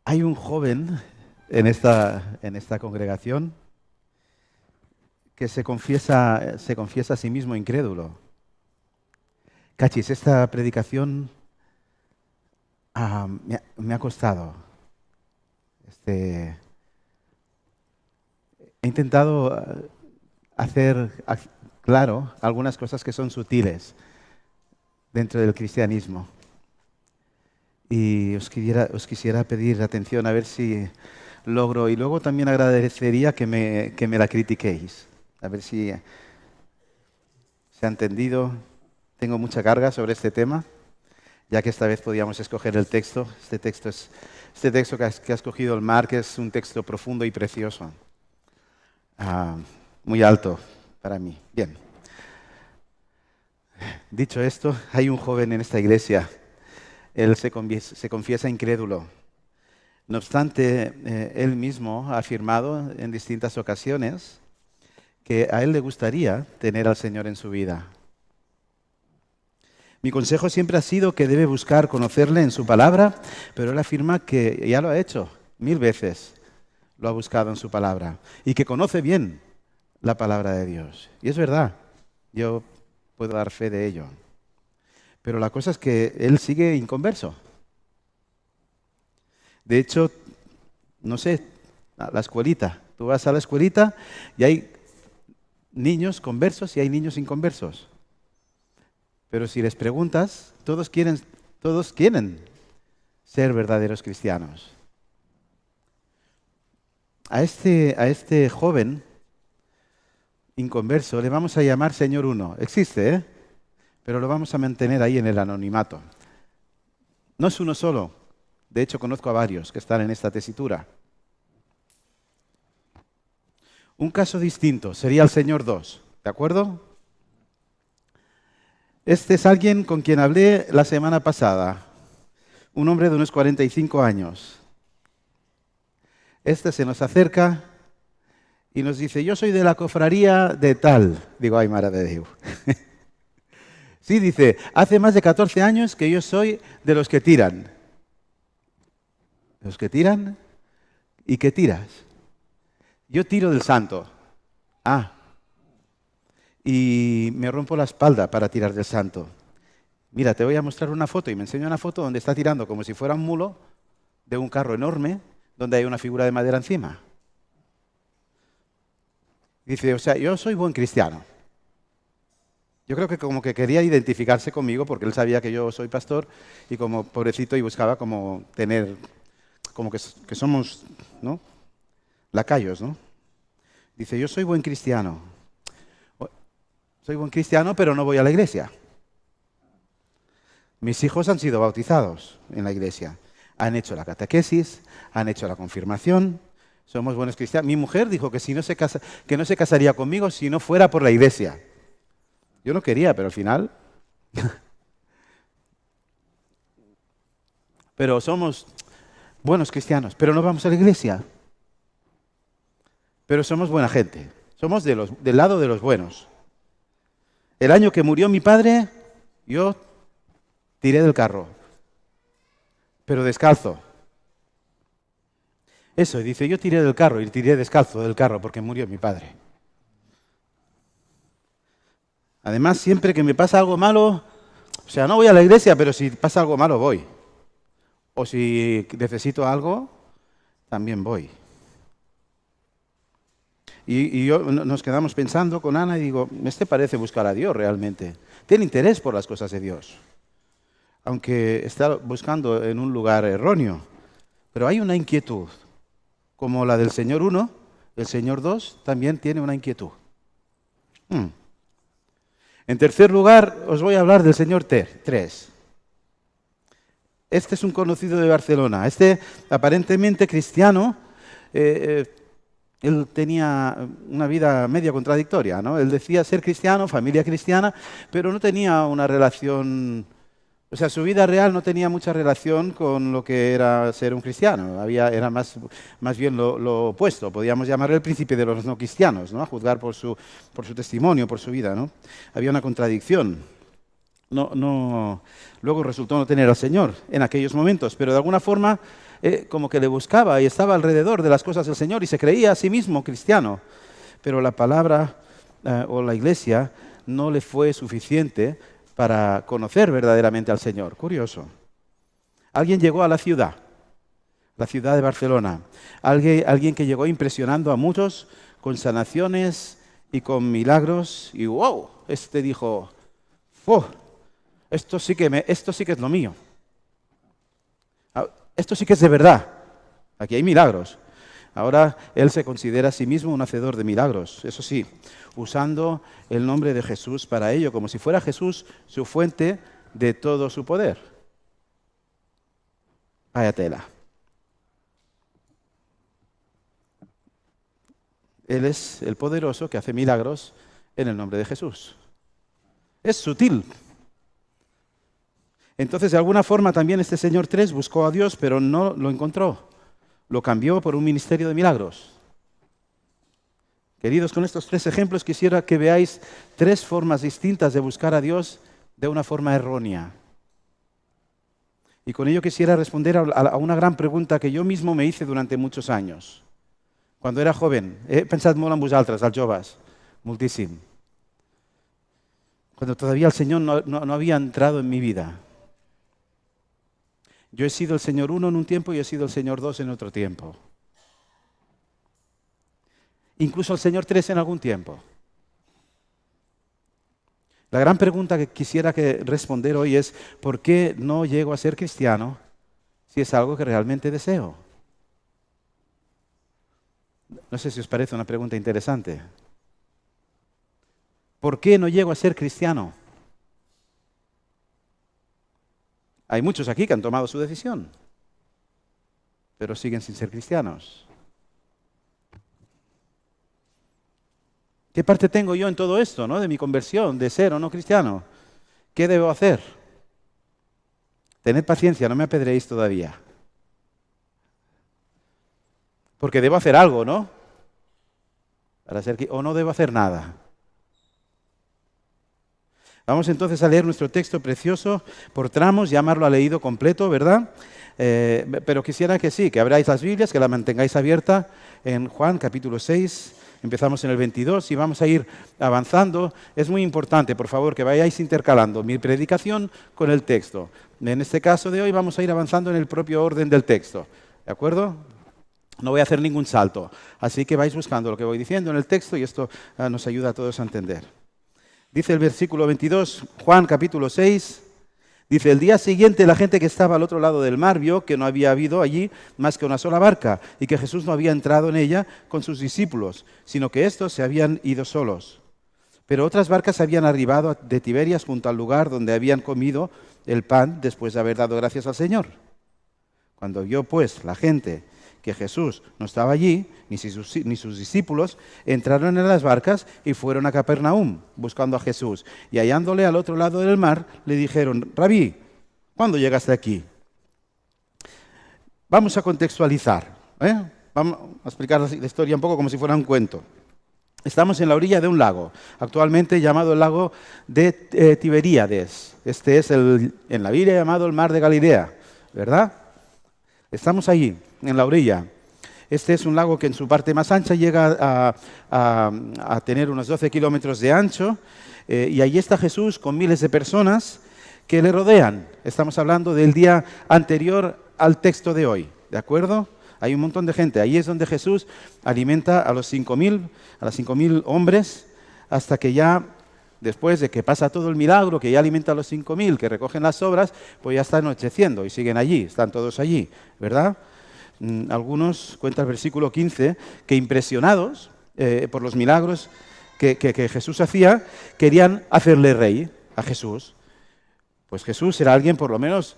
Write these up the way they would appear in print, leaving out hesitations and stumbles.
Hay un joven en esta congregación que se confiesa a sí mismo incrédulo. Cachis, esta predicación me ha costado. He intentado hacer claro algunas cosas que son sutiles dentro del cristianismo. Y os quisiera pedir atención a ver si logro. Y luego también agradecería que me la critiquéis. A ver si se ha entendido. Tengo mucha carga sobre este tema, ya que esta vez podíamos escoger el texto. Este texto que ha escogido el Marc es un texto profundo y precioso. Muy alto para mí. Bien. Dicho esto, hay un joven en esta iglesia. Él se confiesa incrédulo. No obstante, él mismo ha afirmado en distintas ocasiones que a él le gustaría tener al Señor en su vida. Mi consejo siempre ha sido que debe buscar conocerle en su palabra, pero él afirma que ya lo ha hecho 1000 veces, lo ha buscado en su palabra, y que conoce bien la palabra de Dios. Y es verdad, yo puedo dar fe de ello. Pero la cosa es que él sigue inconverso. De hecho, no sé, la escuelita. Tú vas a la escuelita y hay niños conversos y hay niños inconversos. Pero si les preguntas, todos quieren ser verdaderos cristianos. A este joven inconverso le vamos a llamar Señor 1. Existe, ¿eh? Pero lo vamos a mantener ahí en el anonimato. No es uno solo. De hecho, conozco a varios que están en esta tesitura. Un caso distinto sería el Señor 2. ¿De acuerdo? Este es alguien con quien hablé la semana pasada. Un hombre de unos 45 años. Este se nos acerca y nos dice, yo soy de la cofradía de tal. Digo, ay, mare de Dios. Sí, dice, hace más de 14 años que yo soy de los que tiran. ¿Los que tiran? ¿Y qué tiras? Yo tiro del santo. Y me rompo la espalda para tirar del santo. Mira, te voy a mostrar una foto y me enseña una foto donde está tirando como si fuera un mulo de un carro enorme donde hay una figura de madera encima. Dice, o sea, yo soy buen cristiano. Yo creo que como que quería identificarse conmigo porque él sabía que yo soy pastor y como pobrecito y buscaba como tener, como que somos, ¿no? Lacayos, ¿no? Dice, yo soy buen cristiano. Soy buen cristiano, pero no voy a la iglesia. Mis hijos han sido bautizados en la iglesia. Han hecho la catequesis, han hecho la confirmación. Somos buenos cristianos. Mi mujer dijo que que no se casaría conmigo si no fuera por la iglesia. Yo no quería, pero al final... Pero somos buenos cristianos, pero no vamos a la iglesia. Pero somos buena gente. Somos del lado de los buenos. El año que murió mi padre, yo tiré del carro, pero descalzo. Eso, dice, yo tiré del carro y tiré descalzo del carro porque murió mi padre. Además, siempre que me pasa algo malo, o sea, no voy a la iglesia, pero si pasa algo malo voy. O si necesito algo, también voy. Y nos quedamos pensando con Ana y digo, este parece buscar a Dios realmente. Tiene interés por las cosas de Dios. Aunque está buscando en un lugar erróneo. Pero hay una inquietud. Como la del Señor 1, el Señor 2 también tiene una inquietud. En tercer lugar, os voy a hablar del Señor 3. Este es un conocido de Barcelona. Este, aparentemente cristiano, él tenía una vida media contradictoria, ¿no? Él decía ser cristiano, familia cristiana, pero no tenía una relación... O sea, su vida real no tenía mucha relación con lo que era ser un cristiano. Era más bien lo opuesto. Podríamos llamarle el príncipe de los no cristianos, ¿no? A juzgar por su testimonio, por su vida, ¿no? Había una contradicción. luego resultó no tener al Señor en aquellos momentos, pero de alguna forma como que le buscaba y estaba alrededor de las cosas del Señor y se creía a sí mismo cristiano. Pero la palabra o la iglesia no le fue suficiente para conocer verdaderamente al Señor. Curioso. Alguien llegó a la ciudad de Barcelona. Alguien que llegó impresionando a muchos con sanaciones y con milagros. Y wow, dijo, oh, esto sí que es lo mío. Esto sí que es de verdad. Aquí hay milagros. Ahora él se considera a sí mismo un hacedor de milagros, eso sí, usando el nombre de Jesús para ello, como si fuera Jesús su fuente de todo su poder. Vaya tela. Él es el poderoso que hace milagros en el nombre de Jesús. Es sutil. Entonces, de alguna forma también este señor 3 buscó a Dios, pero no lo encontró. Lo cambió por un ministerio de milagros. Queridos, con estos 3 ejemplos quisiera que veáis 3 formas distintas de buscar a Dios de una forma errónea. Y con ello quisiera responder a una gran pregunta que yo mismo me hice durante muchos años. Cuando era joven, he pensat molt en vosaltres, els joves, moltíssim. Cuando todavía el Señor no había entrado en mi vida. Yo he sido el Señor 1 en un tiempo y he sido el Señor 2 en otro tiempo. Incluso el Señor 3 en algún tiempo. La gran pregunta que quisiera responder hoy es, ¿por qué no llego a ser cristiano si es algo que realmente deseo? No sé si os parece una pregunta interesante. ¿Por qué no llego a ser cristiano? Hay muchos aquí que han tomado su decisión, pero siguen sin ser cristianos. ¿Qué parte tengo yo en todo esto, de mi conversión, de ser o no cristiano? ¿Qué debo hacer? Tened paciencia, no me apedreéis todavía. Porque debo hacer algo, ¿no? O no debo hacer nada. Vamos entonces a leer nuestro texto precioso por tramos, ya Mar lo ha leído completo, ¿verdad? Pero quisiera que abráis las Biblias, que la mantengáis abierta en Juan capítulo 6, empezamos en el 22 y vamos a ir avanzando. Es muy importante, por favor, que vayáis intercalando mi predicación con el texto. En este caso de hoy vamos a ir avanzando en el propio orden del texto, ¿de acuerdo? No voy a hacer ningún salto, así que vais buscando lo que voy diciendo en el texto y esto nos ayuda a todos a entender. Dice el versículo 22, Juan capítulo 6, dice, el día siguiente la gente que estaba al otro lado del mar vio que no había habido allí más que una sola barca y que Jesús no había entrado en ella con sus discípulos, sino que éstos se habían ido solos. Pero otras barcas habían arribado de Tiberias junto al lugar donde habían comido el pan después de haber dado gracias al Señor. Cuando vio pues la gente que Jesús no estaba allí, ni sus discípulos, entraron en las barcas y fueron a Capernaum buscando a Jesús. Y hallándole al otro lado del mar, le dijeron, Rabí, ¿cuándo llegaste aquí? Vamos a contextualizar, vamos a explicar la historia un poco como si fuera un cuento. Estamos en la orilla de un lago, actualmente llamado el lago de Tiberíades. Este es en la Biblia llamado el mar de Galilea, ¿verdad? Estamos allí, en la orilla. Este es un lago que en su parte más ancha llega a tener unos 12 kilómetros de ancho y allí está Jesús con miles de personas que le rodean. Estamos hablando del día anterior al texto de hoy, ¿de acuerdo? Hay un montón de gente. Ahí es donde Jesús alimenta a las 5.000 hombres hasta que ya, después de que pasa todo el milagro, que ya alimenta a los 5.000, que recogen las sobras, pues ya está anocheciendo y siguen allí, están todos allí, ¿verdad? Algunos, cuenta el versículo 15, que impresionados por los milagros que Jesús hacía, querían hacerle rey a Jesús. Pues Jesús era alguien, por lo menos,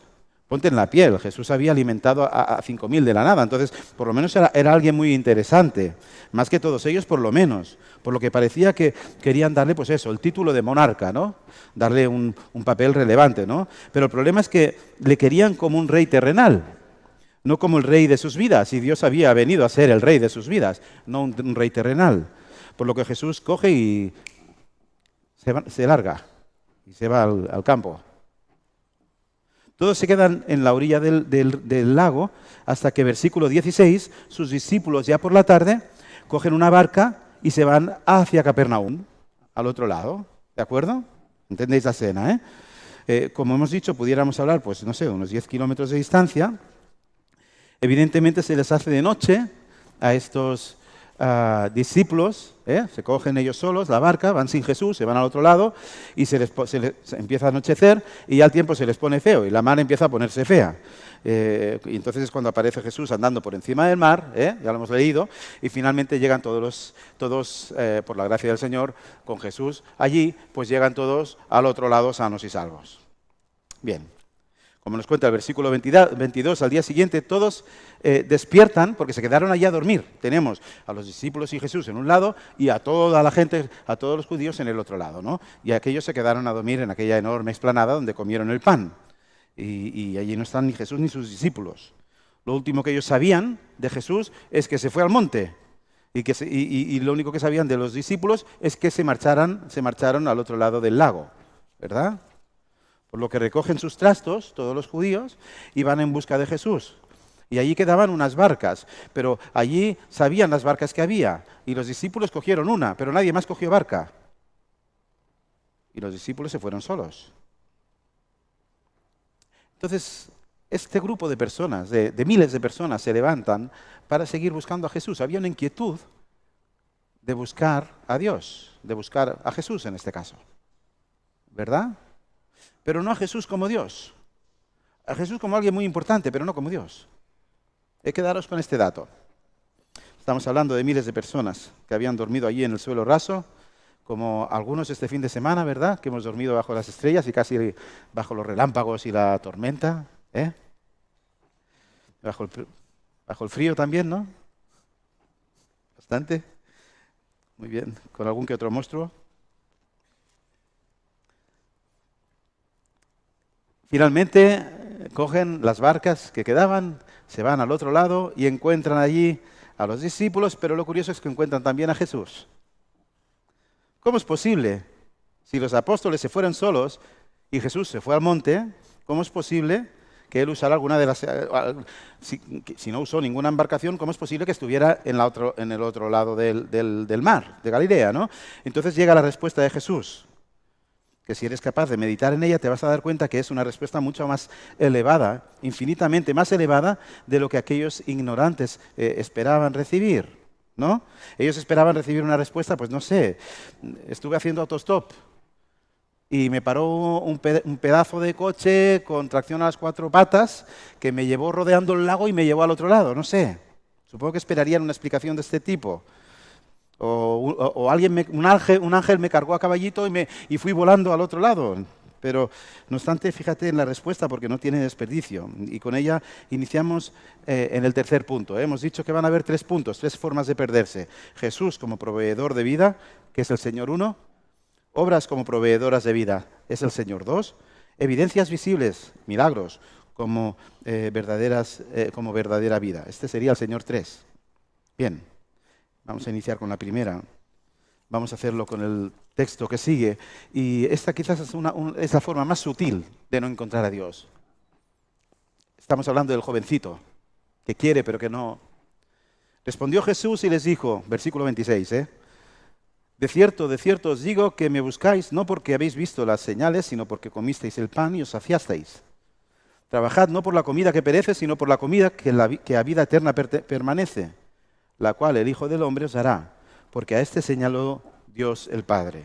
ponte en la piel, Jesús había alimentado a 5.000 de la nada, entonces por lo menos era alguien muy interesante, más que todos ellos por lo menos, por lo que parecía que querían darle, pues eso, el título de monarca, ¿no? Darle un papel relevante, ¿no? Pero el problema es que le querían como un rey terrenal, no como el rey de sus vidas, y Dios había venido a ser el rey de sus vidas, no un rey terrenal. Por lo que Jesús coge y se larga. y se va al campo. Todos se quedan en la orilla del lago hasta que, versículo 16, sus discípulos ya por la tarde cogen una barca y se van hacia Capernaum, al otro lado. ¿De acuerdo? ¿Entendéis la escena, como hemos dicho, pudiéramos hablar, pues no sé, unos 10 kilómetros de distancia. Evidentemente se les hace de noche a estos discípulos, se cogen ellos solos la barca, van sin Jesús, se van al otro lado y se empieza a anochecer y ya el tiempo se les pone feo y la mar empieza a ponerse fea. Y entonces es cuando aparece Jesús andando por encima del mar, ya lo hemos leído, y finalmente llegan todos por la gracia del Señor, con Jesús allí, pues llegan todos al otro lado sanos y salvos. Bien. Como nos cuenta el versículo 22, al día siguiente todos despiertan porque se quedaron allí a dormir. Tenemos a los discípulos y Jesús en un lado y a toda la gente, a todos los judíos en el otro lado, ¿no? Y aquellos se quedaron a dormir en aquella enorme explanada donde comieron el pan. Y allí no están ni Jesús ni sus discípulos. Lo último que ellos sabían de Jesús es que se fue al monte. Y lo único que sabían de los discípulos es que se marcharon al otro lado del lago, ¿verdad? Por lo que recogen sus trastos, todos los judíos, y van en busca de Jesús. Y allí quedaban unas barcas, pero allí sabían las barcas que había. Y los discípulos cogieron una, pero nadie más cogió barca. Y los discípulos se fueron solos. Entonces, este grupo de personas, de miles de personas, se levantan para seguir buscando a Jesús. Había una inquietud de buscar a Dios, de buscar a Jesús en este caso. ¿Verdad? Pero no a Jesús como Dios. A Jesús como alguien muy importante, pero no como Dios. Quedaros con este dato. Estamos hablando de miles de personas que habían dormido allí en el suelo raso, como algunos este fin de semana, ¿verdad? Que hemos dormido bajo las estrellas y casi bajo los relámpagos y la tormenta. Bajo el frío también, ¿no? Bastante. Muy bien. Con algún que otro monstruo. Finalmente cogen las barcas que quedaban, se van al otro lado y encuentran allí a los discípulos, pero lo curioso es que encuentran también a Jesús. ¿Cómo es posible? Si los apóstoles se fueron solos y Jesús se fue al monte, ¿cómo es posible que él usara alguna de las... Si no usó ninguna embarcación, ¿cómo es posible que estuviera en el otro lado del mar, de Galilea, ¿no? Entonces llega la respuesta de Jesús, que si eres capaz de meditar en ella te vas a dar cuenta que es una respuesta mucho más elevada, infinitamente más elevada de lo que aquellos ignorantes esperaban recibir, ¿no? Ellos esperaban recibir una respuesta, pues no sé, estuve haciendo autostop y me paró un pedazo de coche con tracción a las 4 patas que me llevó rodeando el lago y me llevó al otro lado, no sé. Supongo que esperarían una explicación de este tipo. O un ángel me cargó a caballito y fui volando al otro lado. Pero, no obstante, fíjate en la respuesta porque no tiene desperdicio. Y con ella iniciamos en el tercer punto. Hemos dicho que van a haber 3 puntos, 3 formas de perderse. Jesús como proveedor de vida, que es el Señor 1. Obras como proveedoras de vida, es el Señor 2. Evidencias visibles, milagros, como verdadera vida. Este sería el Señor 3. Bien. Vamos a iniciar con la primera. Vamos a hacerlo con el texto que sigue. Y esta quizás es la forma más sutil de no encontrar a Dios. Estamos hablando del jovencito, que quiere pero que no. Respondió Jesús y les dijo, versículo 26, de cierto os digo que me buscáis no porque habéis visto las señales, sino porque comisteis el pan y os saciasteis. Trabajad no por la comida que perece, sino por la comida que a vida eterna permanece, la cual el Hijo del Hombre os dará, porque a este señaló Dios el Padre.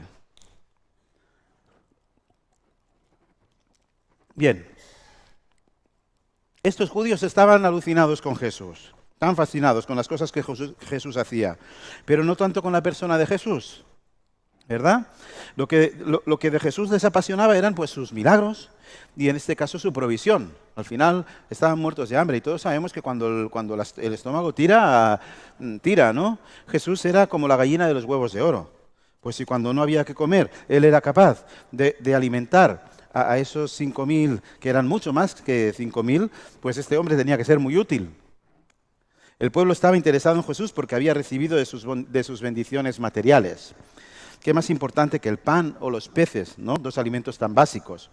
Bien, estos judíos estaban alucinados con Jesús, tan fascinados con las cosas que Jesús hacía, pero no tanto con la persona de Jesús, ¿verdad? Lo que de Jesús les apasionaba eran pues sus milagros y en este caso su provisión. Al final estaban muertos de hambre y todos sabemos que cuando el estómago tira, ¿no? Jesús era como la gallina de los huevos de oro. Pues si cuando no había que comer, Él era capaz de alimentar a esos 5.000, que eran mucho más que 5.000, pues este hombre tenía que ser muy útil. El pueblo estaba interesado en Jesús porque había recibido de sus bendiciones materiales. ¿Qué más importante que el pan o los peces, ¿no? Dos alimentos tan básicos.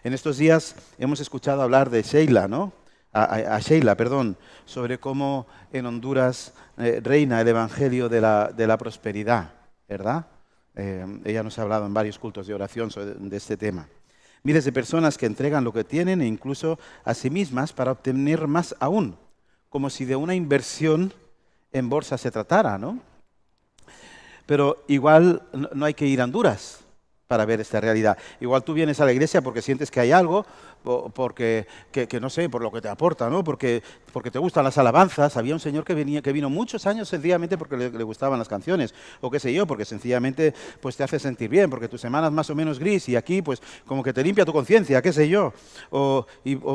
En estos días hemos escuchado hablar de Sheila, ¿no? A Sheila, perdón, sobre cómo en Honduras reina el evangelio de la prosperidad, ¿verdad? Ella nos ha hablado en varios cultos de oración de este tema. Miles de personas que entregan lo que tienen e incluso a sí mismas para obtener más aún, como si de una inversión en bolsa se tratara, ¿no? Pero igual no hay que ir a Honduras para ver esta realidad. Igual tú vienes a la iglesia porque sientes que hay algo, porque, que no sé, por lo que te aporta, ¿no? Porque te gustan las alabanzas. Había un señor que vino muchos años sencillamente porque le gustaban las canciones, o qué sé yo, porque sencillamente pues te hace sentir bien, porque tu semana es más o menos gris y aquí pues como que te limpia tu conciencia, qué sé yo. O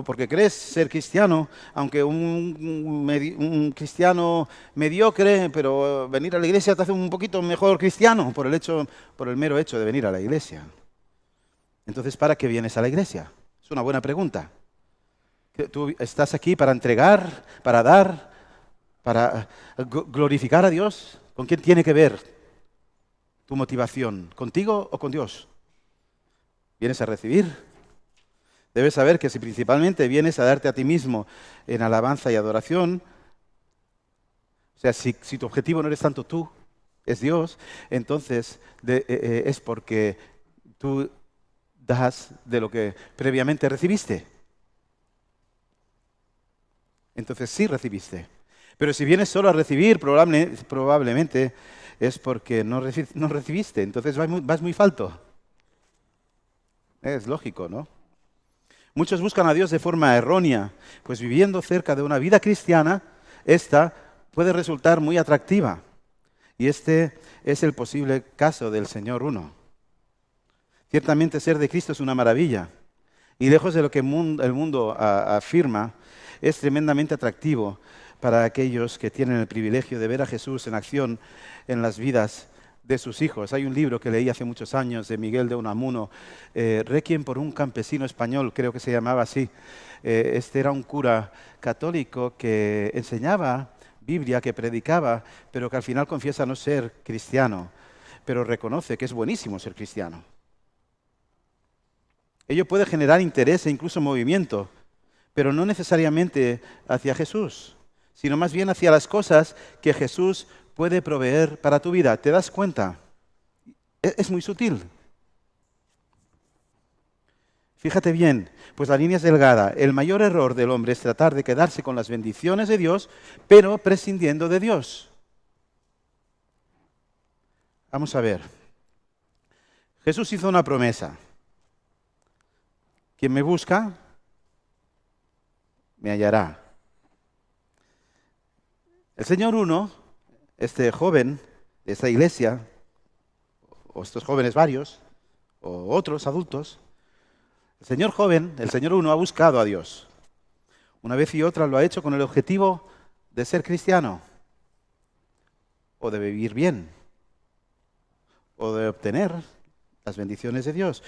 porque crees ser cristiano, aunque un cristiano mediocre, pero venir a la iglesia te hace un poquito mejor cristiano por el mero hecho de venir a la iglesia. Entonces, ¿para qué vienes a la iglesia? Es una buena pregunta. ¿Tú estás aquí para entregar, para dar, para glorificar a Dios? ¿Con quién tiene que ver tu motivación? ¿Contigo o con Dios? ¿Vienes a recibir? Debes saber que si principalmente vienes a darte a ti mismo en alabanza y adoración, o sea, si tu objetivo no eres tanto tú, es Dios, entonces es porque tú das de lo que previamente recibiste. Entonces sí recibiste. Pero si vienes solo a recibir, probablemente es porque no recibiste. Entonces vas muy falto. Es lógico, ¿no? Muchos buscan a Dios de forma errónea, pues viviendo cerca de una vida cristiana, esta puede resultar muy atractiva. Y este es el posible caso del Señor uno. Ciertamente ser de Cristo es una maravilla. Y lejos de lo que el mundo afirma, es tremendamente atractivo para aquellos que tienen el privilegio de ver a Jesús en acción en las vidas de sus hijos. Hay un libro que leí hace muchos años de Miguel de Unamuno, Requiem por un campesino español, creo que se llamaba así. Este era un cura católico que enseñaba Biblia, que predicaba, pero que al final confiesa no ser cristiano, pero reconoce que es buenísimo ser cristiano. Ello puede generar interés e incluso movimiento, pero no necesariamente hacia Jesús, sino más bien hacia las cosas que Jesús puede proveer para tu vida. ¿Te das cuenta? Es muy sutil. Fíjate bien, pues la línea es delgada. El mayor error del hombre es tratar de quedarse con las bendiciones de Dios, pero prescindiendo de Dios. Vamos a ver. Jesús hizo una promesa. Quien me busca, me hallará. El Señor uno, este joven de esta iglesia, o estos jóvenes varios, o otros adultos, el Señor joven, el Señor uno, ha buscado a Dios. Una vez y otra lo ha hecho con el objetivo de ser cristiano, o de vivir bien, o de obtener las bendiciones de Dios.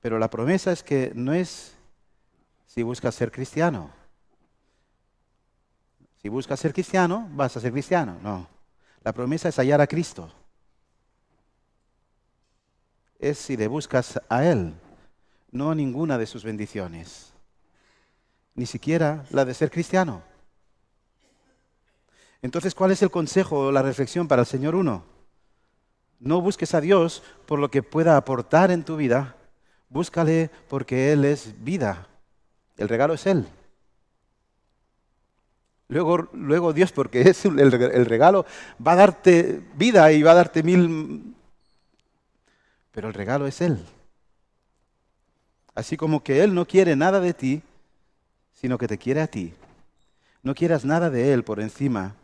Pero la promesa es que no es si buscas ser cristiano. Si buscas ser cristiano, vas a ser cristiano. No. La promesa es hallar a Cristo. Es si le buscas a Él, no a ninguna de sus bendiciones. Ni siquiera la de ser cristiano. Entonces, ¿cuál es el consejo o la reflexión para el Señor uno? No busques a Dios por lo que pueda aportar en tu vida. Búscale porque Él es vida. El regalo es Él. Luego Dios, porque es el regalo, va a darte vida y va a darte mil... Pero el regalo es Él. Así como que Él no quiere nada de ti, sino que te quiere a ti. No quieras nada de Él por encima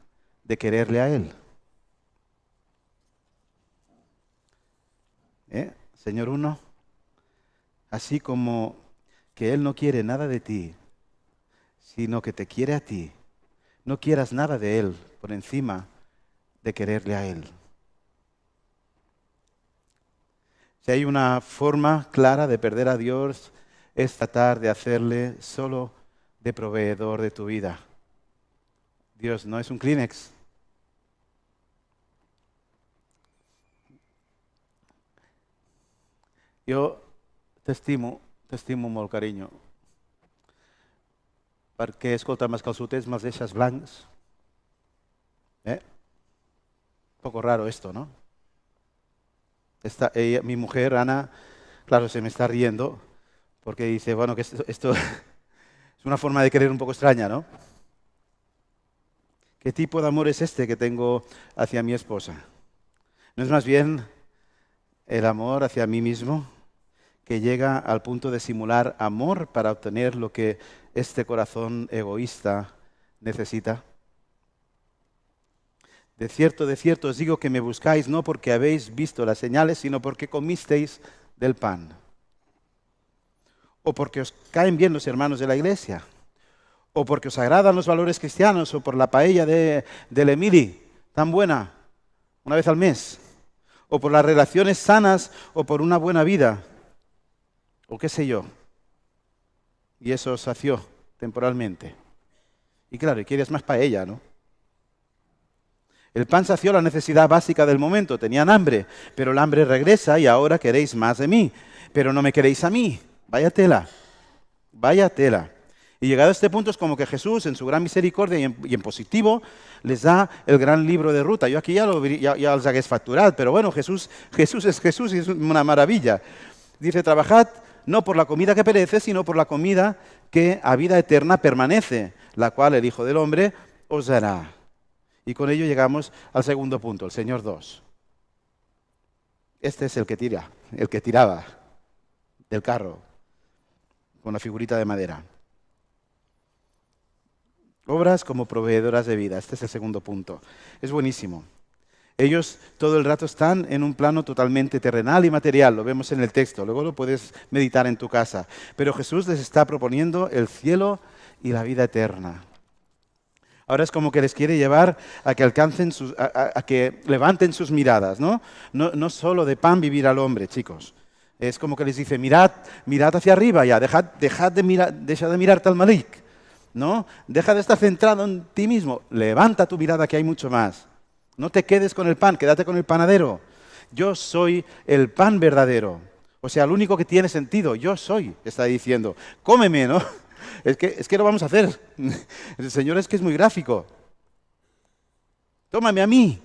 de quererle a Él. Señor uno, así como que Él no quiere nada de ti, sino que te quiere a ti. No quieras nada de Él por encima de quererle a Él. Si hay una forma clara de perder a Dios, es tratar de hacerle solo de proveedor de tu vida. Dios no es un Kleenex. Jo t'estimo molt, carinyo, perquè, escolta, els calçotets me'ls deixes blancs. Un poco raro esto, ¿no? Mi mujer, Ana, claro, se me está riendo, porque dice, bueno, que esto es una forma de querer un poco extraña, ¿no? ¿Qué tipo de amor es este que tengo hacia mi esposa? ¿No es más bien el amor hacia mí mismo que llega al punto de simular amor para obtener lo que este corazón egoísta necesita? De cierto os digo que me buscáis no porque habéis visto las señales, sino porque comisteis del pan. O porque os caen bien los hermanos de la iglesia. O porque os agradan los valores cristianos, o por la paella del Emili, tan buena, una vez al mes. O por las relaciones sanas, o por una buena vida. O qué sé yo. Y eso os sació temporalmente. Y claro, y quieres más paella, ¿no? El pan sació la necesidad básica del momento, tenían hambre, pero el hambre regresa y ahora queréis más de mí, pero no me queréis a mí. Vaya tela, vaya tela. Y llegado a este punto es como que Jesús, en su gran misericordia y en positivo, les da el gran libro de ruta. Yo aquí ya os hagués facturat, pero bueno, Jesús es Jesús y es una maravilla. Dice, trabajad no por la comida que perece, sino por la comida que a vida eterna permanece, la cual el Hijo del Hombre os dará. Y con ello llegamos al segundo punto, el Señor 2. Este es el que tiraba del carro con la figurita de madera. Obras como proveedoras de vida. Este es el segundo punto. Es buenísimo. Ellos todo el rato están en un plano totalmente terrenal y material. Lo vemos en el texto. Luego lo puedes meditar en tu casa. Pero Jesús les está proponiendo el cielo y la vida eterna. Ahora es como que les quiere llevar a que alcancen a que levanten sus miradas, ¿no? No solo de pan vivir al hombre, chicos. Es como que les dice, mirad hacia arriba ya, deja de mirarte al Malik, ¿no? Deja de estar centrado en ti mismo. Levanta tu mirada que hay mucho más. No te quedes con el pan, quédate con el panadero. Yo soy el pan verdadero. O sea, el único que tiene sentido, yo soy, está diciendo. Cómeme, ¿no? Es que lo vamos a hacer. El Señor es que es muy gráfico. Tómame a mí.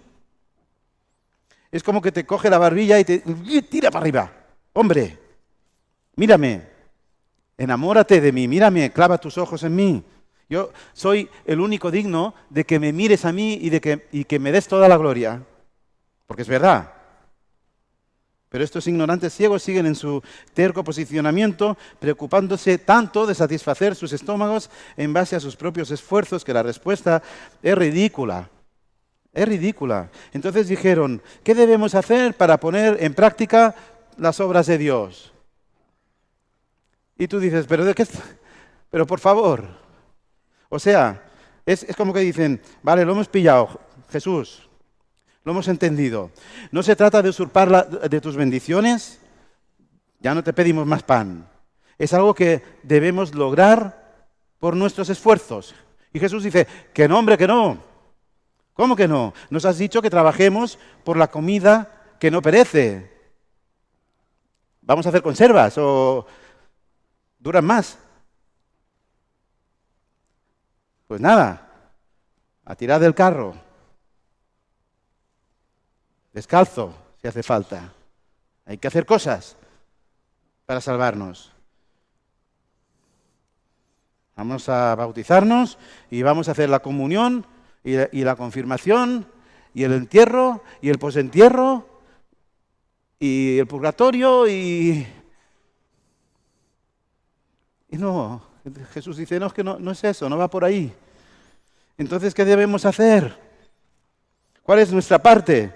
Es como que te coge la barbilla y te tira para arriba. Hombre, mírame. Enamórate de mí. Mírame, clava tus ojos en mí. Yo soy el único digno de que me mires a mí y que me des toda la gloria. Porque es verdad. Pero estos ignorantes ciegos siguen en su terco posicionamiento, preocupándose tanto de satisfacer sus estómagos en base a sus propios esfuerzos, que la respuesta es ridícula. Es ridícula. Entonces dijeron, ¿qué debemos hacer para poner en práctica las obras de Dios? Y tú dices, pero por favor. O sea, es como que dicen, vale, lo hemos pillado, Jesús. Lo hemos entendido. No se trata de usurpar de tus bendiciones. Ya no te pedimos más pan. Es algo que debemos lograr por nuestros esfuerzos. Y Jesús dice, que no, hombre, que no. ¿Cómo que no? Nos has dicho que trabajemos por la comida que no perece. ¿Vamos a hacer conservas o duran más? Pues nada, a tirar del carro. Descalzo, si hace falta. Hay que hacer cosas para salvarnos. Vamos a bautizarnos y vamos a hacer la comunión y la confirmación y el entierro y el posentierro y el purgatorio y no, Jesús dice, no, es que no es eso, no va por ahí. Entonces, ¿qué debemos hacer? ¿Cuál es nuestra parte?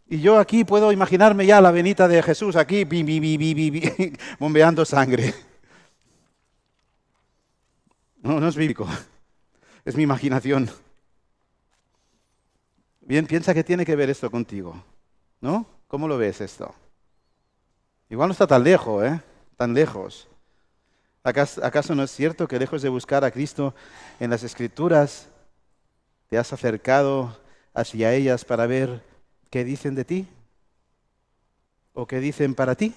Y yo aquí puedo imaginarme ya la venita de Jesús aquí, bombeando sangre. No es bíblico, es mi imaginación. Bien, piensa que tiene que ver esto contigo, ¿no? ¿Cómo lo ves esto? Igual no está tan lejos, Tan lejos. ¿Acaso no es cierto que lejos de buscar a Cristo en las Escrituras, te has acercado hacia ellas para ver qué dicen de ti? ¿O qué dicen para ti?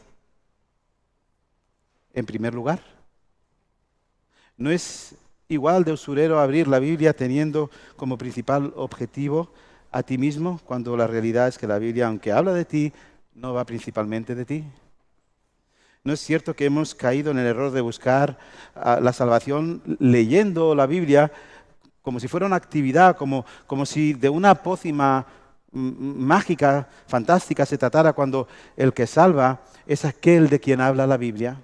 en primer lugar? ¿No es igual de usurero abrir la Biblia teniendo como principal objetivo a ti mismo, cuando la realidad es que la Biblia, aunque habla de ti, no va principalmente de ti? ¿No es cierto que hemos caído en el error de buscar la salvación leyendo la Biblia como si fuera una actividad, como si de una pócima mágica, fantástica se tratara, cuando el que salva es aquel de quien habla la Biblia?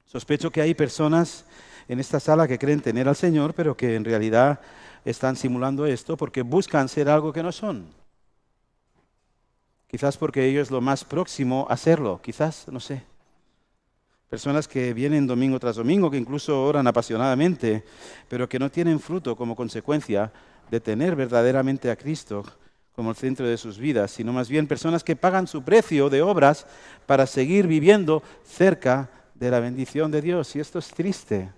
Sospecho que hay personas en esta sala que creen tener al Señor, pero que en realidad están simulando esto porque buscan ser algo que no son. Quizás porque ello es lo más próximo a serlo, quizás, no sé. Personas que vienen domingo tras domingo, que incluso oran apasionadamente, pero que no tienen fruto como consecuencia de tener verdaderamente a Cristo como el centro de sus vidas, sino más bien personas que pagan su precio de obras para seguir viviendo cerca de la bendición de Dios. Y esto es triste.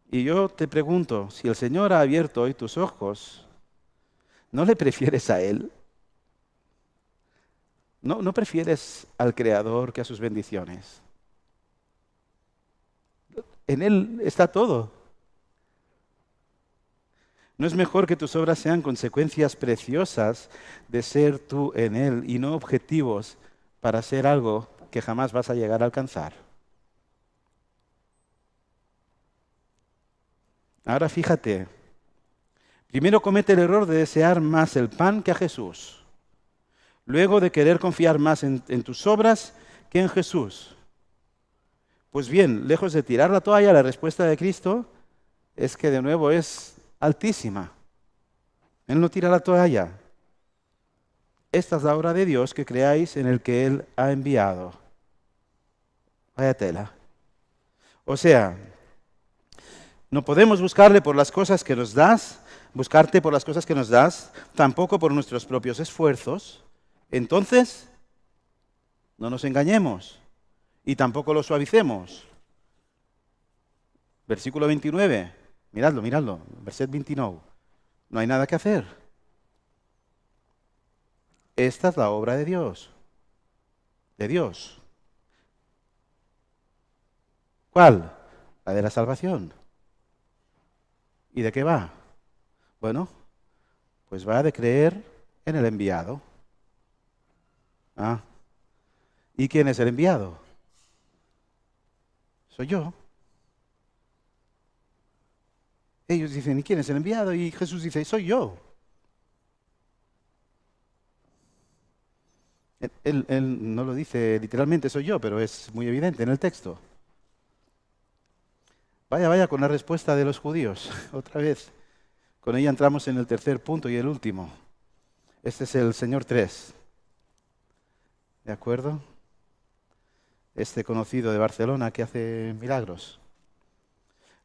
Y yo te pregunto, si el Señor ha abierto hoy tus ojos, ¿no le prefieres a Él? ¿No prefieres al Creador que a sus bendiciones? En Él está todo. ¿No es mejor que tus obras sean consecuencias preciosas de ser tú en Él y no objetivos para hacer algo que jamás vas a llegar a alcanzar? Ahora fíjate, primero comete el error de desear más el pan que a Jesús. Luego de querer confiar más en tus obras que en Jesús. Pues bien, lejos de tirar la toalla, la respuesta de Cristo es que de nuevo es altísima. Él no tira la toalla. Esta es la obra de Dios, que creáis en el que Él ha enviado. Vaya tela. O sea, no podemos buscarte por las cosas que nos das, tampoco por nuestros propios esfuerzos. Entonces, no nos engañemos y tampoco lo suavicemos. Versículo 29, miradlo, verset 29. No hay nada que hacer. Esta es la obra de Dios. De Dios. ¿Cuál? La de la salvación. ¿Y de qué va? Bueno, pues va de creer en el enviado. ¿Y quién es el enviado? Soy yo. Ellos dicen, ¿y quién es el enviado? Y Jesús dice, soy yo. Él no lo dice literalmente, soy yo, pero es muy evidente en el texto. Vaya con la respuesta de los judíos. Otra vez, con ella entramos en el tercer punto y el último. Este es el Señor 3. ¿De acuerdo? Este conocido de Barcelona que hace milagros.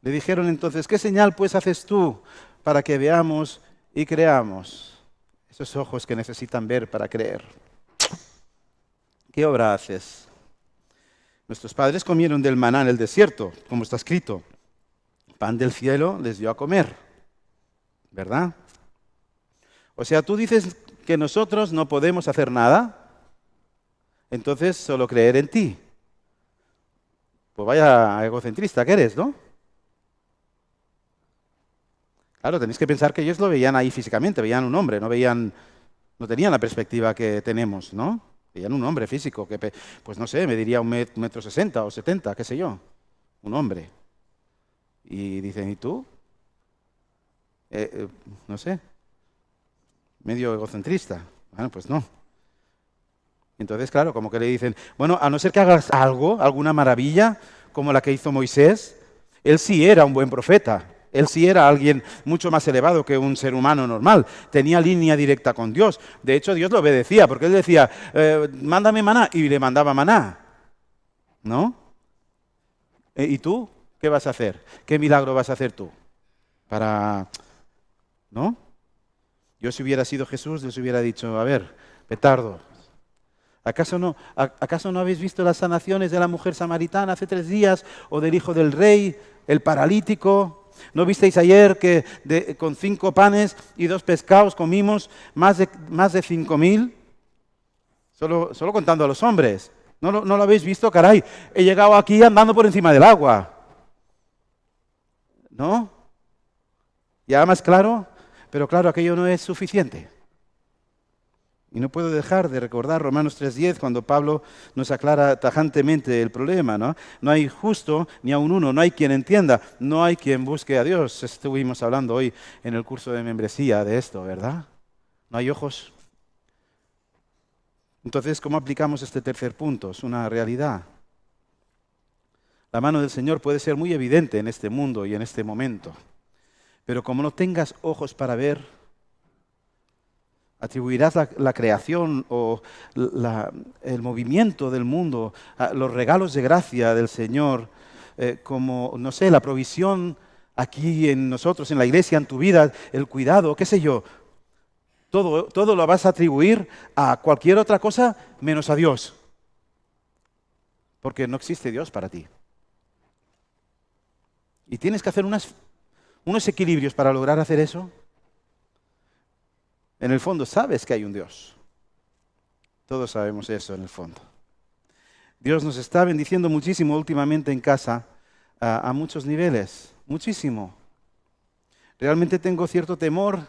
Le dijeron entonces, ¿qué señal pues haces tú para que veamos y creamos? Esos ojos que necesitan ver para creer. ¿Qué obra haces? Nuestros padres comieron del maná en el desierto, como está escrito. Pan del cielo les dio a comer. ¿Verdad? O sea, tú dices que nosotros no podemos hacer nada. Entonces, solo creer en ti. Pues vaya egocentrista que eres, ¿no? Claro, tenéis que pensar que ellos lo veían ahí físicamente, veían un hombre, no tenían la perspectiva que tenemos, ¿no? Veían un hombre físico que, pues no sé, me diría 1,60 m o 70, qué sé yo, un hombre. Y dicen, ¿y tú? No sé, medio egocentrista. Bueno, pues no. Entonces, claro, como que le dicen, bueno, a no ser que hagas algo, alguna maravilla, como la que hizo Moisés, él sí era un buen profeta, él sí era alguien mucho más elevado que un ser humano normal, tenía línea directa con Dios. De hecho, Dios lo obedecía, porque él decía, mándame maná, y le mandaba maná, ¿no? ¿Y tú qué vas a hacer? ¿Qué milagro vas a hacer tú? ¿No? Yo si hubiera sido Jesús, les hubiera dicho, a ver, petardo, ¿acaso no habéis visto las sanaciones de la mujer samaritana hace 3 días? ¿O del hijo del rey, el paralítico? ¿No visteis ayer que con 5 panes y 2 pescados comimos más de 5.000? Solo contando a los hombres. ¿No lo habéis visto? Caray, he llegado aquí andando por encima del agua. ¿No? ¿Ya más claro? Pero claro, aquello no es suficiente. Y no puedo dejar de recordar Romanos 3:10 cuando Pablo nos aclara tajantemente el problema, ¿no? No hay justo ni aun uno, no hay quien entienda, no hay quien busque a Dios. Estuvimos hablando hoy en el curso de membresía de esto, ¿verdad? No hay ojos. Entonces, ¿cómo aplicamos este tercer punto? Es una realidad. La mano del Señor puede ser muy evidente en este mundo y en este momento, pero como no tengas ojos para ver, atribuirás la creación o el movimiento del mundo, los regalos de gracia del Señor, como, no sé, la provisión aquí en nosotros, en la iglesia, en tu vida, el cuidado, qué sé yo. Todo lo vas a atribuir a cualquier otra cosa menos a Dios. Porque no existe Dios para ti. Y tienes que hacer unos equilibrios para lograr hacer eso. En el fondo sabes que hay un Dios. Todos sabemos eso en el fondo. Dios nos está bendiciendo muchísimo últimamente en casa a muchos niveles. Muchísimo. Realmente tengo cierto temor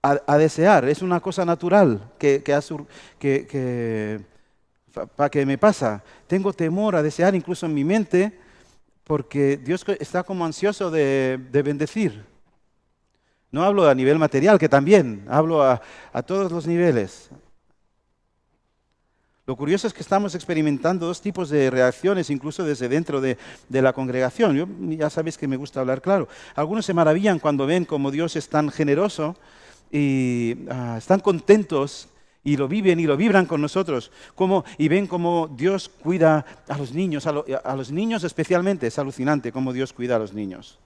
a desear. Es una cosa natural que me pasa. Tengo temor a desear incluso en mi mente porque Dios está como ansioso de bendecir. No hablo a nivel material, que también, hablo a todos los niveles. Lo curioso es que estamos experimentando 2 tipos de reacciones, incluso desde dentro de la congregación. Ya sabéis que me gusta hablar claro. Algunos se maravillan cuando ven cómo Dios es tan generoso y están contentos y lo viven y lo vibran con nosotros. Y ven cómo Dios cuida a los niños, a los niños especialmente. Es alucinante cómo Dios cuida a los niños.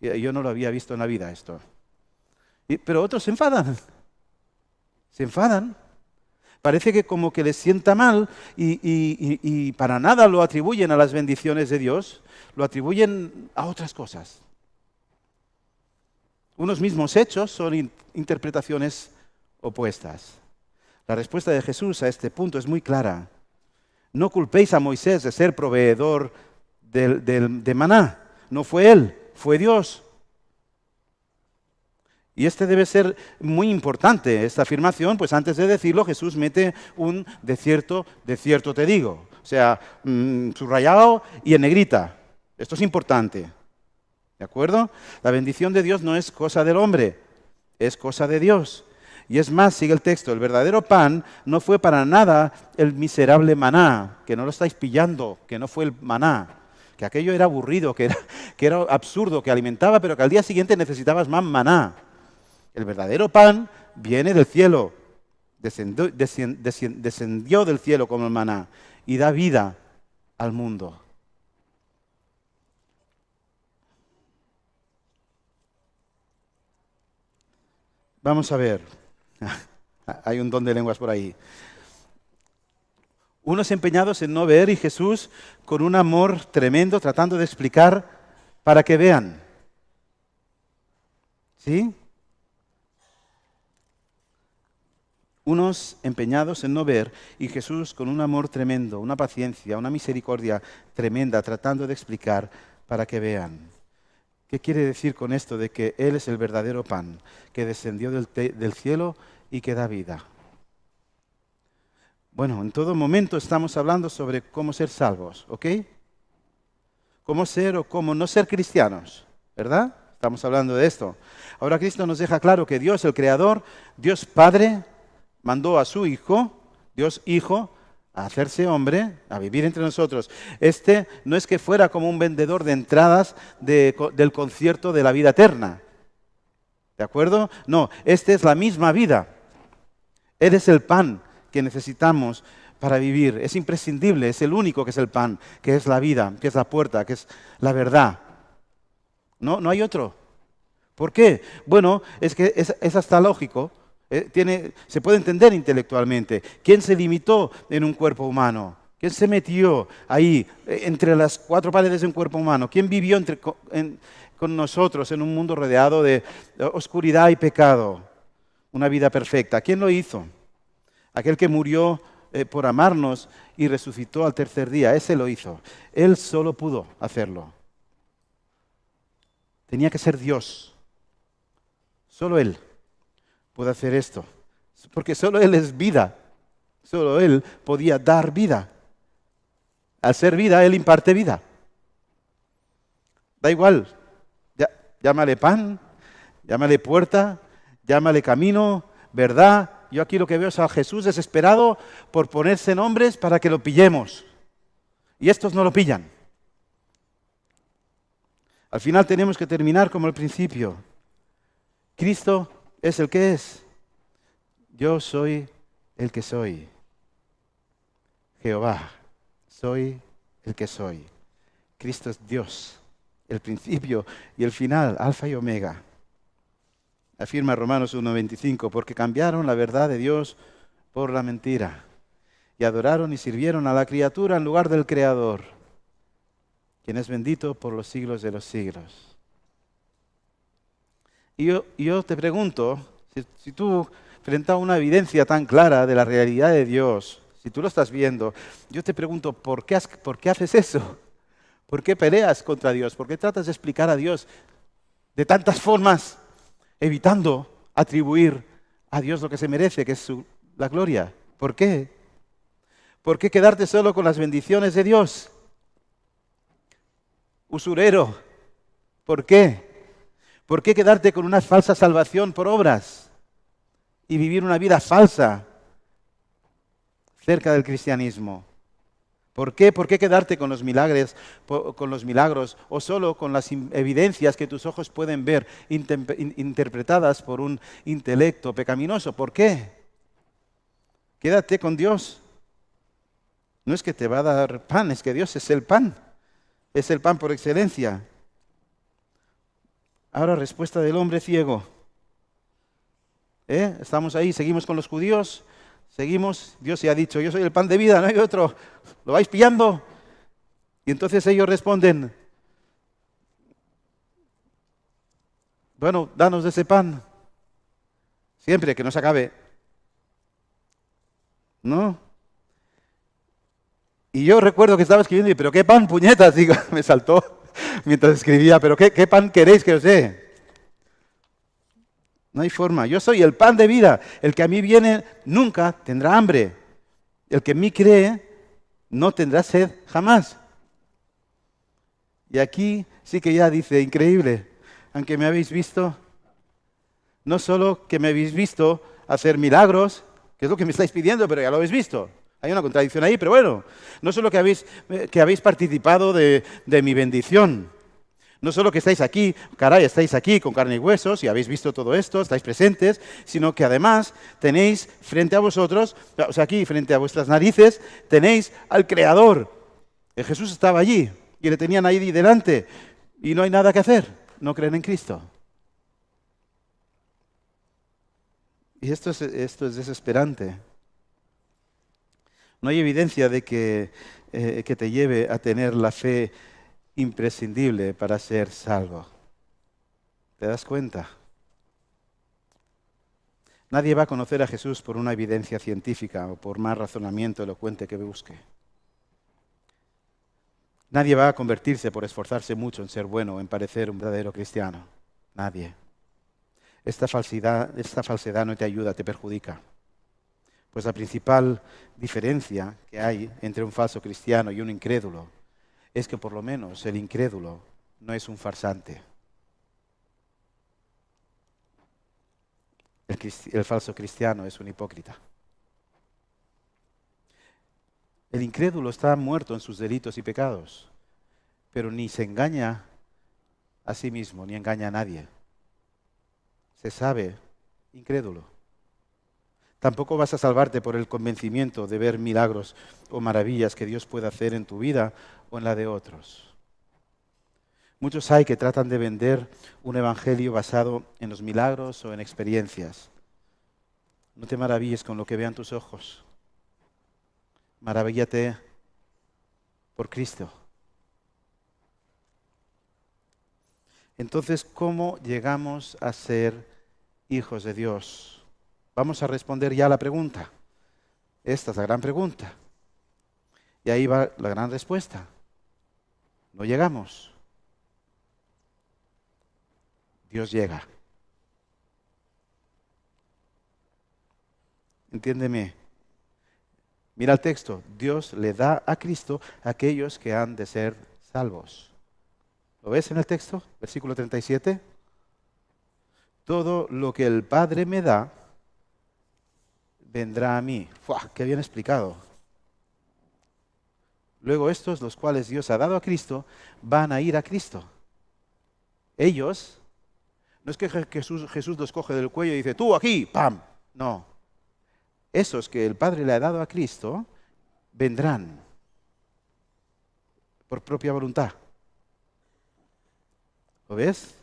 Yo no lo había visto en la vida esto. Pero otros se enfadan. Se enfadan. Parece que como que les sienta mal y para nada lo atribuyen a las bendiciones de Dios, lo atribuyen a otras cosas. Unos mismos hechos son interpretaciones opuestas. La respuesta de Jesús a este punto es muy clara. No culpéis a Moisés de ser proveedor de maná. No fue él, fue Dios. Y este debe ser muy importante, esta afirmación, pues antes de decirlo Jesús mete un de cierto te digo. O sea, subrayado y en negrita. Esto es importante. ¿De acuerdo? La bendición de Dios no es cosa del hombre, es cosa de Dios. Y es más, sigue el texto, el verdadero pan no fue para nada el miserable maná, que no lo estáis pillando, que no fue el maná, que aquello era aburrido, que era absurdo, que alimentaba, pero que al día siguiente necesitabas más maná. El verdadero pan viene del cielo, descendió del cielo como el maná y da vida al mundo. Vamos a ver, hay un don de lenguas por ahí. Unos empeñados en no ver y Jesús con un amor tremendo tratando de explicar para que vean. ¿Sí? Unos empeñados en no ver y Jesús con un amor tremendo, una paciencia, una misericordia tremenda tratando de explicar para que vean. ¿Qué quiere decir con esto de que Él es el verdadero pan que descendió del cielo y que da vida? Bueno, en todo momento estamos hablando sobre cómo ser salvos, ¿ok? Cómo ser o cómo no ser cristianos, ¿verdad? Estamos hablando de esto. Ahora Cristo nos deja claro que Dios, el Creador, Dios Padre, mandó a su Hijo, Dios Hijo, a hacerse hombre, a vivir entre nosotros. Este no es que fuera como un vendedor de entradas del concierto de la vida eterna. ¿De acuerdo? No, este es la misma vida. Él es el pan que necesitamos para vivir. Es imprescindible, es el único que es el pan, que es la vida, que es la puerta, que es la verdad. No hay otro. ¿Por qué? Bueno, es que es hasta lógico. Se puede entender intelectualmente. ¿Quién se limitó en un cuerpo humano? ¿Quién se metió ahí entre las 4 paredes de un cuerpo humano? ¿Quién vivió con nosotros en un mundo rodeado de oscuridad y pecado, una vida perfecta. ¿Quién lo hizo? Aquel que murió por amarnos y resucitó al tercer día. Ese lo hizo. Él solo pudo hacerlo. Tenía que ser Dios. Solo Él puede hacer esto. Porque solo Él es vida. Solo Él podía dar vida. Al ser vida, Él imparte vida. Da igual. Llámale pan, llámale puerta, llámale camino, verdad. Yo aquí lo que veo es a Jesús desesperado por ponerse nombres para que lo pillemos. Y estos no lo pillan. Al final tenemos que terminar como al principio. Cristo es el que es. Yo soy el que soy. Jehová, soy el que soy. Cristo es Dios, el principio y el final, alfa y omega. Afirma Romanos 1:25, porque cambiaron la verdad de Dios por la mentira y adoraron y sirvieron a la criatura en lugar del Creador, quien es bendito por los siglos de los siglos. Y yo te pregunto, si tú, frente a una evidencia tan clara de la realidad de Dios, si tú lo estás viendo, yo te pregunto, ¿por qué haces eso? ¿Por qué peleas contra Dios? ¿Por qué tratas de explicar a Dios de tantas formas, evitando atribuir a Dios lo que se merece, que es la gloria? ¿Por qué? ¿Por qué quedarte solo con las bendiciones de Dios? Usurero, ¿por qué? ¿Por qué quedarte con una falsa salvación por obras y vivir una vida falsa cerca del cristianismo? ¿Por qué? ¿Por qué quedarte con los milagros o solo con las evidencias que tus ojos pueden ver interpretadas por un intelecto pecaminoso? ¿Por qué? Quédate con Dios. No es que te va a dar pan, es que Dios es el pan. Es el pan por excelencia. Ahora, respuesta del hombre ciego. Estamos ahí, seguimos con los judíos, seguimos. Dios se ha dicho, yo soy el pan de vida, no hay otro. ¿Lo vais pillando? Y entonces ellos responden, bueno, danos de ese pan. Siempre, que no se acabe. ¿No? Y yo recuerdo que estaba escribiendo, pero ¿qué pan, puñetas? Digo, me saltó mientras escribía, pero ¿qué pan queréis que os dé? No hay forma. Yo soy el pan de vida. El que a mí viene nunca tendrá hambre. El que en mí cree no tendrá sed jamás. Y aquí sí que ya dice, increíble, aunque me habéis visto, no solo que me habéis visto hacer milagros, que es lo que me estáis pidiendo, pero ya lo habéis visto. Hay una contradicción ahí, pero bueno, no solo que habéis participado de mi bendición, no solo que estáis aquí, caray, estáis aquí con carne y huesos y habéis visto todo esto, estáis presentes, sino que además tenéis frente a vosotros, o sea, aquí frente a vuestras narices, tenéis al Creador. Jesús estaba allí y le tenían ahí delante y no hay nada que hacer, no creen en Cristo. Y esto es desesperante. No hay evidencia de que te lleve a tener la fe imprescindible para ser salvo. ¿Te das cuenta? Nadie va a conocer a Jesús por una evidencia científica o por más razonamiento elocuente que busque. Nadie va a convertirse por esforzarse mucho en ser bueno o en parecer un verdadero cristiano. Nadie. Esta falsedad no te ayuda, te perjudica. Pues la principal diferencia que hay entre un falso cristiano y un incrédulo es que por lo menos el incrédulo no es un farsante. El falso cristiano es un hipócrita. El incrédulo está muerto en sus delitos y pecados, pero ni se engaña a sí mismo, ni engaña a nadie. Se sabe incrédulo. Tampoco vas a salvarte por el convencimiento de ver milagros o maravillas que Dios puede hacer en tu vida o en la de otros. Muchos hay que tratan de vender un evangelio basado en los milagros o en experiencias. No te maravilles con lo que vean tus ojos. Maravíllate por Cristo. Entonces, ¿cómo llegamos a ser hijos de Dios? Vamos a responder ya a la pregunta. Esta es la gran pregunta. Y ahí va la gran respuesta. No llegamos. Dios llega. Entiéndeme. Mira el texto. Dios le da a Cristo a aquellos que han de ser salvos. ¿Lo ves en el texto? Versículo 37. Todo lo que el Padre me da, vendrá a mí. ¡Fua! ¡Qué bien explicado! Luego estos, los cuales Dios ha dado a Cristo, van a ir a Cristo. Ellos, no es que Jesús los coge del cuello y dice, tú aquí, ¡pam! No. Esos que el Padre le ha dado a Cristo, vendrán por propia voluntad. ¿Lo ves?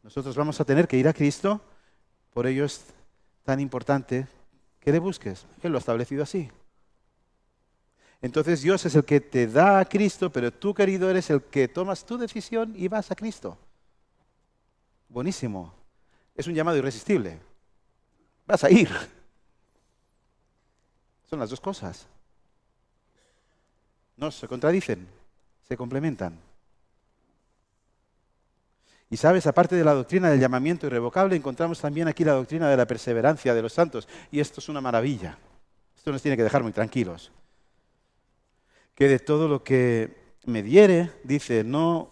Nosotros vamos a tener que ir a Cristo, por ello es tan importante que le busques. Él lo ha establecido así. Entonces Dios es el que te da a Cristo, pero tú, querido, eres el que tomas tu decisión y vas a Cristo. Buenísimo. Es un llamado irresistible. Vas a ir. Son las dos cosas. No se contradicen, se complementan. Y sabes, aparte de la doctrina del llamamiento irrevocable, encontramos también aquí la doctrina de la perseverancia de los santos. Y esto es una maravilla. Esto nos tiene que dejar muy tranquilos. Que de todo lo que me diere, dice, no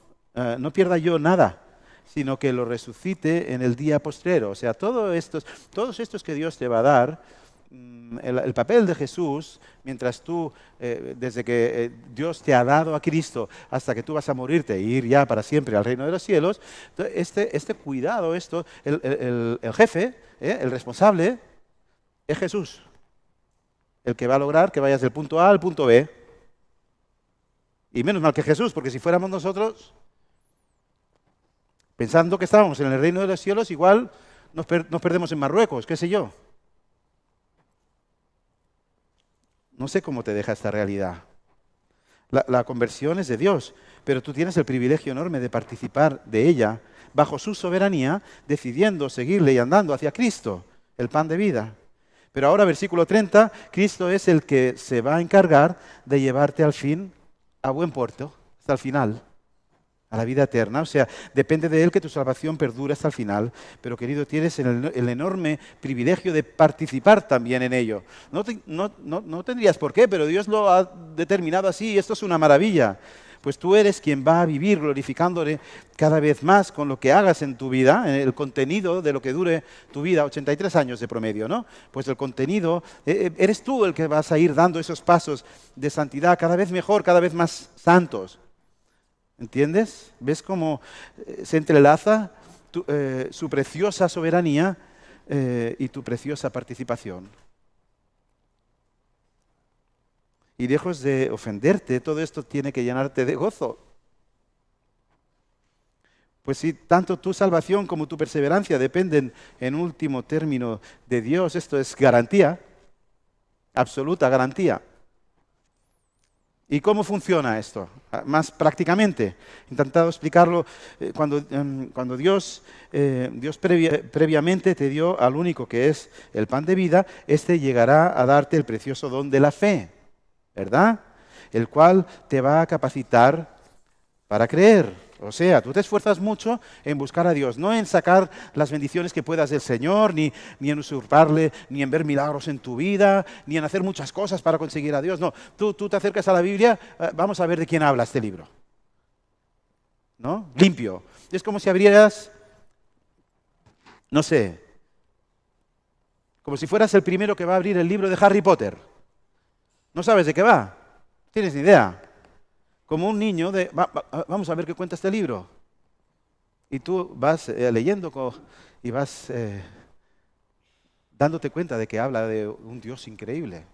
pierda yo nada, sino que lo resucite en el día postrero. O sea, todos estos que Dios te va a dar, el papel de Jesús, mientras tú, desde que Dios te ha dado a Cristo hasta que tú vas a morirte e ir ya para siempre al reino de los cielos, este cuidado, el jefe, el responsable, es Jesús. El que va a lograr que vayas del punto A al punto B. Y menos mal que Jesús, porque si fuéramos nosotros, pensando que estábamos en el reino de los cielos, igual nos perdemos en Marruecos, qué sé yo. No sé cómo te deja esta realidad. La conversión es de Dios, pero tú tienes el privilegio enorme de participar de ella bajo su soberanía, decidiendo seguirle y andando hacia Cristo, el pan de vida. Pero ahora, versículo 30, Cristo es el que se va a encargar de llevarte al fin a buen puerto, hasta el final, a la vida eterna. O sea, depende de Él que tu salvación perdure hasta el final. Pero, querido, tienes el enorme privilegio de participar también en ello. No tendrías por qué, pero Dios lo ha determinado así y esto es una maravilla. Pues tú eres quien va a vivir glorificándole cada vez más con lo que hagas en tu vida, en el contenido de lo que dure tu vida, 83 años de promedio, ¿no? Pues el contenido, eres tú el que vas a ir dando esos pasos de santidad cada vez mejor, cada vez más santos. ¿Entiendes? ¿Ves cómo se entrelaza su preciosa soberanía y tu preciosa participación? Y lejos de ofenderte, todo esto tiene que llenarte de gozo. Pues si tanto tu salvación como tu perseverancia dependen en último término de Dios, esto es garantía, absoluta garantía. ¿Y cómo funciona esto? Más prácticamente. He intentado explicarlo cuando Dios previamente te dio al único que es el pan de vida, este llegará a darte el precioso don de la fe, ¿verdad? El cual te va a capacitar para creer. O sea, tú te esfuerzas mucho en buscar a Dios, no en sacar las bendiciones que puedas del Señor, ni en usurparle, ni en ver milagros en tu vida, ni en hacer muchas cosas para conseguir a Dios. No, tú te acercas a la Biblia, vamos a ver de quién habla este libro. ¿No? Limpio. Es como si abrieras, no sé, como si fueras el primero que va a abrir el libro de Harry Potter. No sabes de qué va, no tienes ni idea. Como un niño vamos a ver qué cuenta este libro. Y tú vas leyendo y vas dándote cuenta de que habla de un Dios increíble.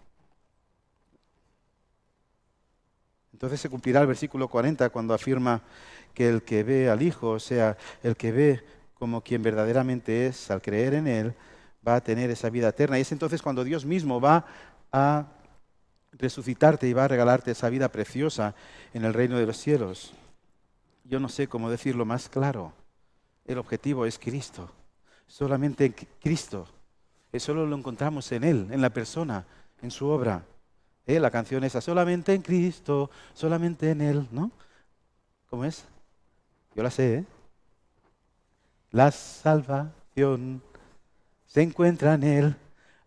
Entonces se cumplirá el versículo 40 cuando afirma que el que ve al Hijo, o sea, el que ve como quien verdaderamente es, al creer en Él, va a tener esa vida eterna. Y es entonces cuando Dios mismo va a resucitarte y va a regalarte esa vida preciosa en el reino de los cielos. Yo no sé cómo decirlo más claro. El objetivo es Cristo. Solamente en Cristo. Solo lo encontramos en Él, en la persona, en su obra. La canción esa, solamente en Cristo, solamente en Él, ¿no? ¿Cómo es? Yo la sé, ¿eh? La salvación se encuentra en Él.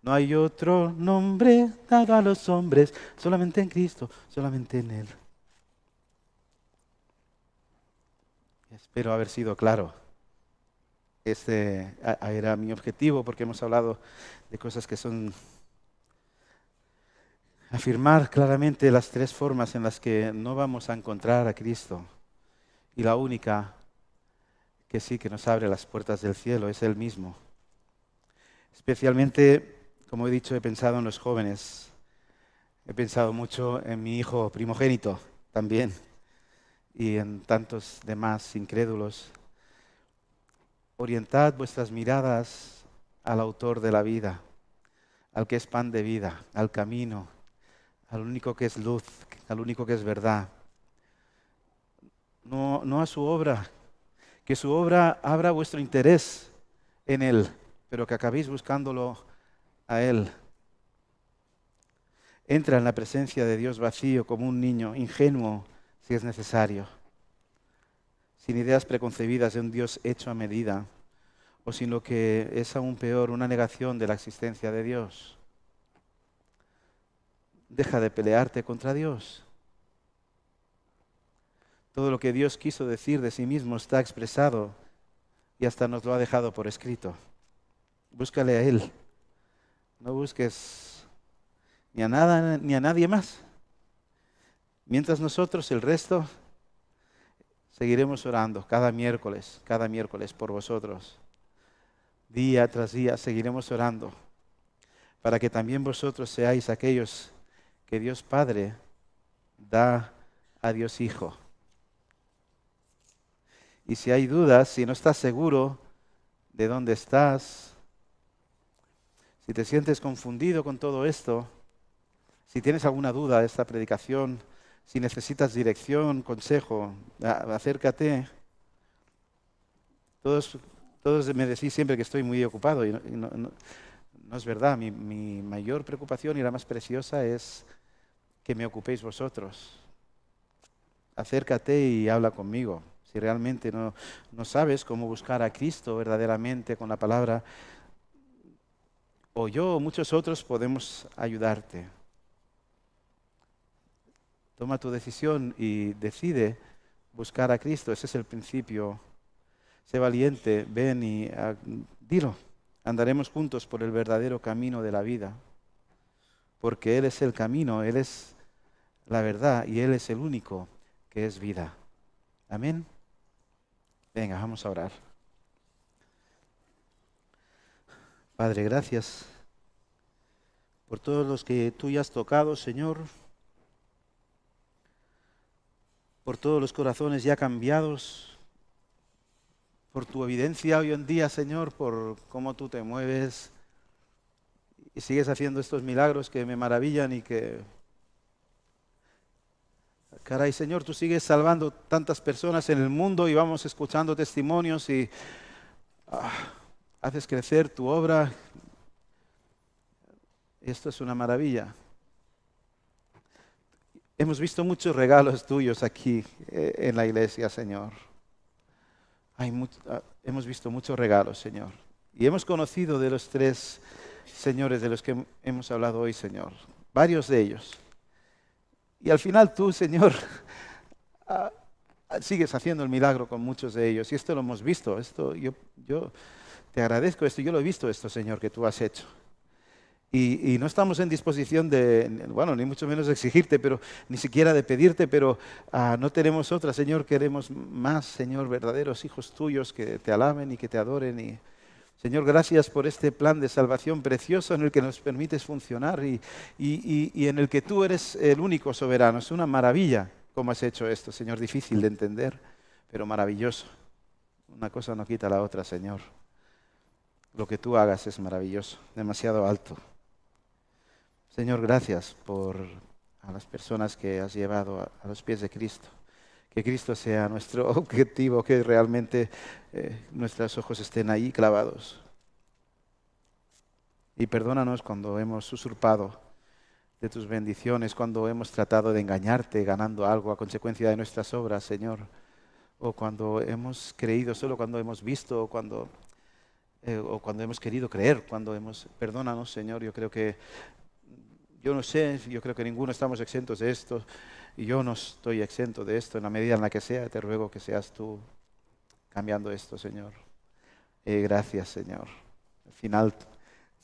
No hay otro nombre dado a los hombres, solamente en Cristo, solamente en Él. Espero haber sido claro. Era mi objetivo, porque hemos hablado de cosas que son afirmar claramente las tres formas en las que no vamos a encontrar a Cristo. Y la única que sí que nos abre las puertas del cielo es Él mismo. Especialmente, como he dicho, he pensado en los jóvenes. He pensado mucho en mi hijo primogénito también y en tantos demás incrédulos. Orientad vuestras miradas al autor de la vida, al que es pan de vida, al camino, al único que es luz, al único que es verdad. No a su obra, que su obra abra vuestro interés en Él, pero que acabéis buscándolo a Él. Entra en la presencia de Dios vacío como un niño, ingenuo si es necesario, sin ideas preconcebidas de un Dios hecho a medida, o sin lo que es aún peor, una negación de la existencia de Dios. Deja de pelearte contra Dios. Todo lo que Dios quiso decir de sí mismo está expresado y hasta nos lo ha dejado por escrito. Búscale a Él. No busques ni a nada ni a nadie más. Mientras nosotros, el resto, seguiremos orando cada miércoles por vosotros. Día tras día seguiremos orando para que también vosotros seáis aquellos que Dios Padre da a Dios Hijo. Y si hay dudas, si no estás seguro de dónde estás, si te sientes confundido con todo esto, si tienes alguna duda de esta predicación, si necesitas dirección, consejo, acércate. Todos me decís siempre que estoy muy ocupado y no es verdad. Mi mayor preocupación y la más preciosa es que me ocupéis vosotros. Acércate y habla conmigo. Si realmente no sabes cómo buscar a Cristo verdaderamente con la palabra, o yo o muchos otros podemos ayudarte. Toma tu decisión y decide buscar a Cristo. Ese es el principio. Sé valiente, ven y dilo. Andaremos juntos por el verdadero camino de la vida. Porque Él es el camino, Él es la verdad y Él es el único que es vida. Amén. Venga, vamos a orar. Padre, gracias por todos los que tú ya has tocado, Señor. Por todos los corazones ya cambiados. Por tu evidencia hoy en día, Señor, por cómo tú te mueves y sigues haciendo estos milagros que me maravillan y que, caray, Señor, tú sigues salvando tantas personas en el mundo y vamos escuchando testimonios y haces crecer tu obra. Esto es una maravilla. Hemos visto muchos regalos tuyos aquí en la iglesia, Señor. Hemos visto muchos regalos, Señor. Y hemos conocido de los tres señores de los que hemos hablado hoy, Señor. Varios de ellos. Y al final tú, Señor, sigues haciendo el milagro con muchos de ellos. Y esto lo hemos visto. Yo te agradezco esto. Yo lo he visto esto, Señor, que tú has hecho. Y no estamos en disposición de, bueno, ni mucho menos de exigirte, pero ni siquiera de pedirte, pero no tenemos otra, Señor. Queremos más, Señor, verdaderos hijos tuyos que te alaben y que te adoren. Y, Señor, gracias por este plan de salvación precioso en el que nos permites funcionar y en el que tú eres el único soberano. Es una maravilla cómo has hecho esto, Señor, difícil de entender, pero maravilloso. Una cosa no quita la otra, Señor. Lo que tú hagas es maravilloso, demasiado alto. Señor, gracias por a las personas que has llevado a los pies de Cristo, Que Cristo sea nuestro objetivo, que realmente nuestros ojos estén ahí clavados. Y perdónanos cuando hemos usurpado de tus bendiciones, cuando hemos tratado de engañarte ganando algo a consecuencia de nuestras obras, Señor. O cuando hemos creído solo cuando hemos visto, o cuando hemos querido creer, Perdónanos, Señor, yo no sé, yo creo que ninguno estamos exentos de esto, y yo no estoy exento de esto en la medida en la que sea. Te ruego que seas tú cambiando esto, Señor. Gracias, Señor. Al final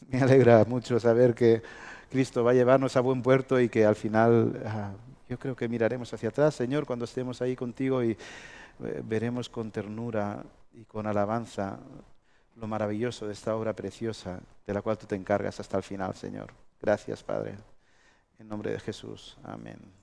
me alegra mucho saber que Cristo va a llevarnos a buen puerto y que al final yo creo que miraremos hacia atrás, Señor, cuando estemos ahí contigo y veremos con ternura y con alabanza lo maravilloso de esta obra preciosa de la cual tú te encargas hasta el final, Señor. Gracias, Padre. En nombre de Jesús. Amén.